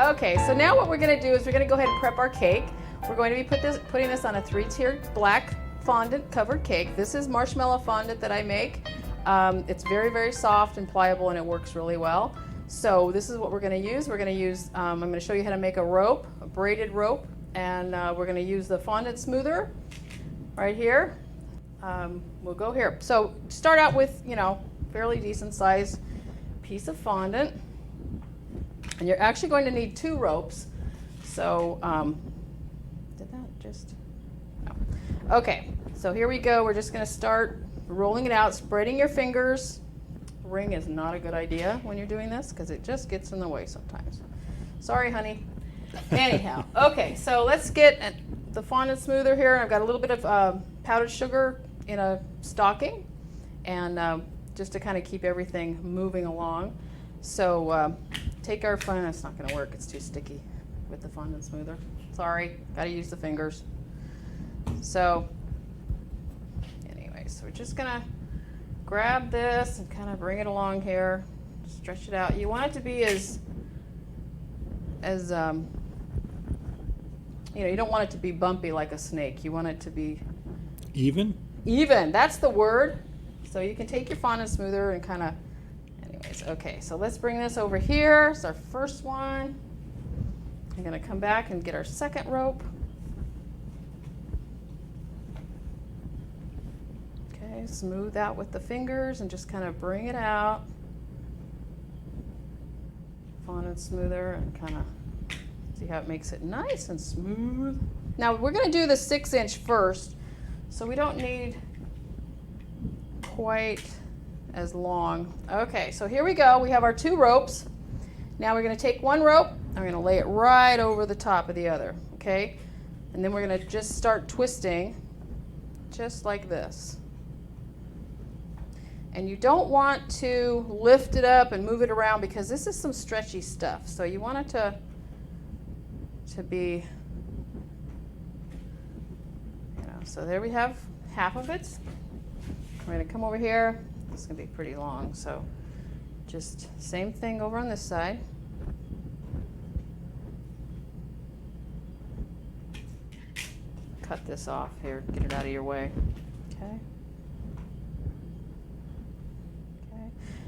Okay, so now what we're going to do is we're going to go ahead and prep our cake. We're going to be putting this on a 3-tiered black fondant covered cake. This is marshmallow fondant that I make. It's very, very soft and pliable, and it works really well. So this is what we're going to use. We're going to use, I'm going to show you how to make a rope, a braided rope, and we're going to use the fondant smoother right here. We'll go here. So start out with, fairly decent sized piece of fondant. And you're actually going to need 2 ropes. So, did that just, no. Okay, so here we go. We're just going to start rolling it out, spreading your fingers. Ring is not a good idea when you're doing this because it just gets in the way sometimes. Sorry, honey. Anyhow, okay, so let's get the fondant smoother here. I've got a little bit of powdered sugar in a stocking, and just to kind of keep everything moving along. So take our fondant. It's not going to work. It's too sticky with the fondant smoother. Sorry, got to use the fingers. So anyways, we're just going to grab this and kind of bring it along here. Stretch it out. You want it to be as you don't want it to be bumpy like a snake. You want it to be even. Even. That's the word. So you can take your fondant smoother and kind of. Anyways, okay, so let's bring this over here. It's our first one. I'm going to come back and get our second rope. Okay, smooth out with the fingers and just kind of bring it out. Fondant smoother and kind of see how it makes it nice and smooth. Now we're going to do the 6-inch first, so we don't need quite as long. Okay, so here we go. We have our 2 ropes. Now we're going to take one rope. I'm going to lay it right over the top of the other. Okay, and then we're going to just start twisting, just like this. And you don't want to lift it up and move it around because this is some stretchy stuff. So you want it to be, so there we have half of it. We're going to come over here. It's going to be pretty long, so just same thing over on this side. Cut this off here, get it out of your way. Okay.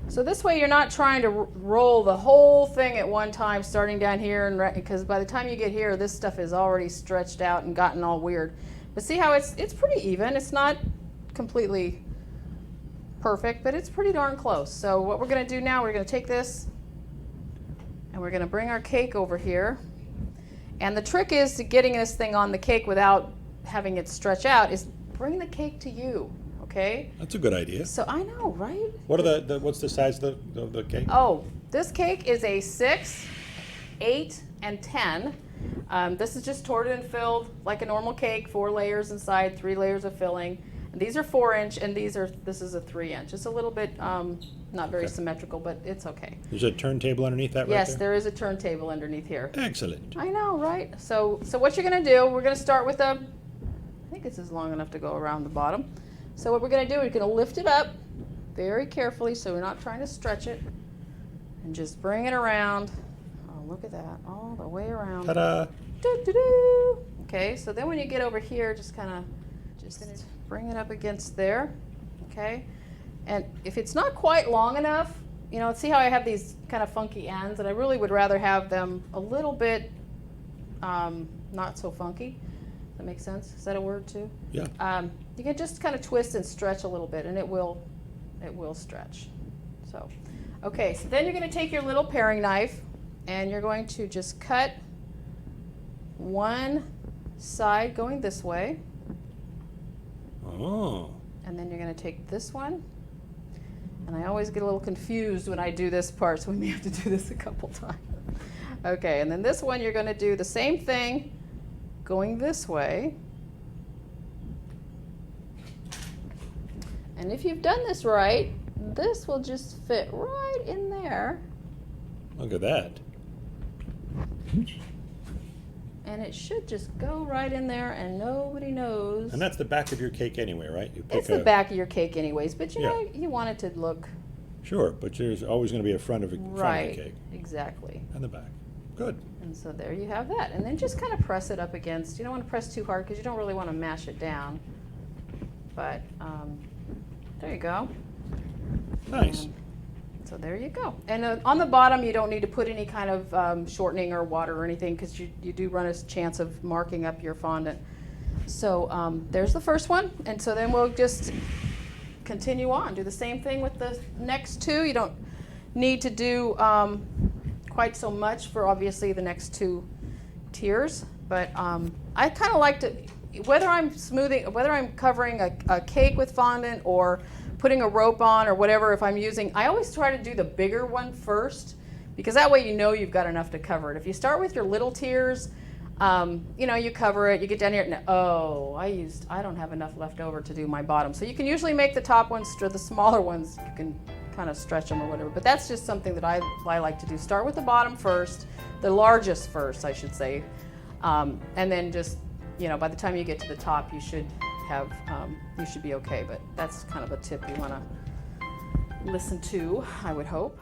So this way you're not trying to roll the whole thing at one time, starting down here, and because by the time you get here, this stuff is already stretched out and gotten all weird. But see how it's pretty even. It's not completely perfect, but it's pretty darn close. So what we're going to do now, we're going to take this and we're going to bring our cake over here. And the trick is to getting this thing on the cake without having it stretch out is bring the cake to you. Okay. That's a good idea. So I know, right? What are what's the size of the cake? Oh, this cake is a 6, 8, and 10. This is just torted and filled like a normal cake, 4 layers inside, 3 layers of filling. And these are 4-inch, and this is a 3-inch. It's a little bit not very symmetrical, but it's okay. There's a turntable underneath that, right? Yes, there? There is a turntable underneath here. Excellent. I know, right? So what you're going to do? We're going to start with I think this is long enough to go around the bottom. So what we're going to do, we're going to lift it up very carefully so we're not trying to stretch it. And just bring it around. Oh, look at that. All the way around. Ta-da! Doo-doo-doo. Okay, so then when you get over here, just kind of bring it up against there. Okay? And if it's not quite long enough, see how I have these kind of funky ends, and I really would rather have them a little bit not so funky. That makes sense? Is that a word too? Yeah. You can just kind of twist and stretch a little bit, and it will stretch. So, okay. So then you're going to take your little paring knife, and you're going to just cut one side going this way. Oh. And then you're going to take this one. And I always get a little confused when I do this part, so we may have to do this a couple times. Okay. And then this one, you're going to do the same thing, going this way. And if you've done this right, this will just fit right in there. Look at that. And it should just go right in there and nobody knows. And that's the back of your cake anyway, right? You pick It's the back of your cake anyways, but you know, you want it to look. Sure, but there's always going to be a front of the cake. Exactly. And the back. Good. And so there you have that. And then just kind of press it up against, you don't want to press too hard because you don't really want to mash it down. But there you go. Nice. And so there you go. And on the bottom, you don't need to put any kind of shortening or water or anything because you do run a chance of marking up your fondant. So there's the first one. And so then we'll just continue on. Do the same thing with the next two. You don't need to do quite so much for obviously the next two tiers. But I kind of like to, whether I'm covering a cake with fondant or putting a rope on or whatever, if I'm using, I always try to do the bigger one first because that way you know you've got enough to cover it. If you start with your little tiers, you know, you cover it, you get down here, and oh, I don't have enough left over to do my bottom. So you can usually make the top ones, or the smaller ones, you can kind of stretch them or whatever. But that's just something that I like to do. Start with the bottom first, the largest first, I should say, and then just, you know, by the time you get to the top, you should be okay. But that's kind of a tip you want to listen to, I would hope.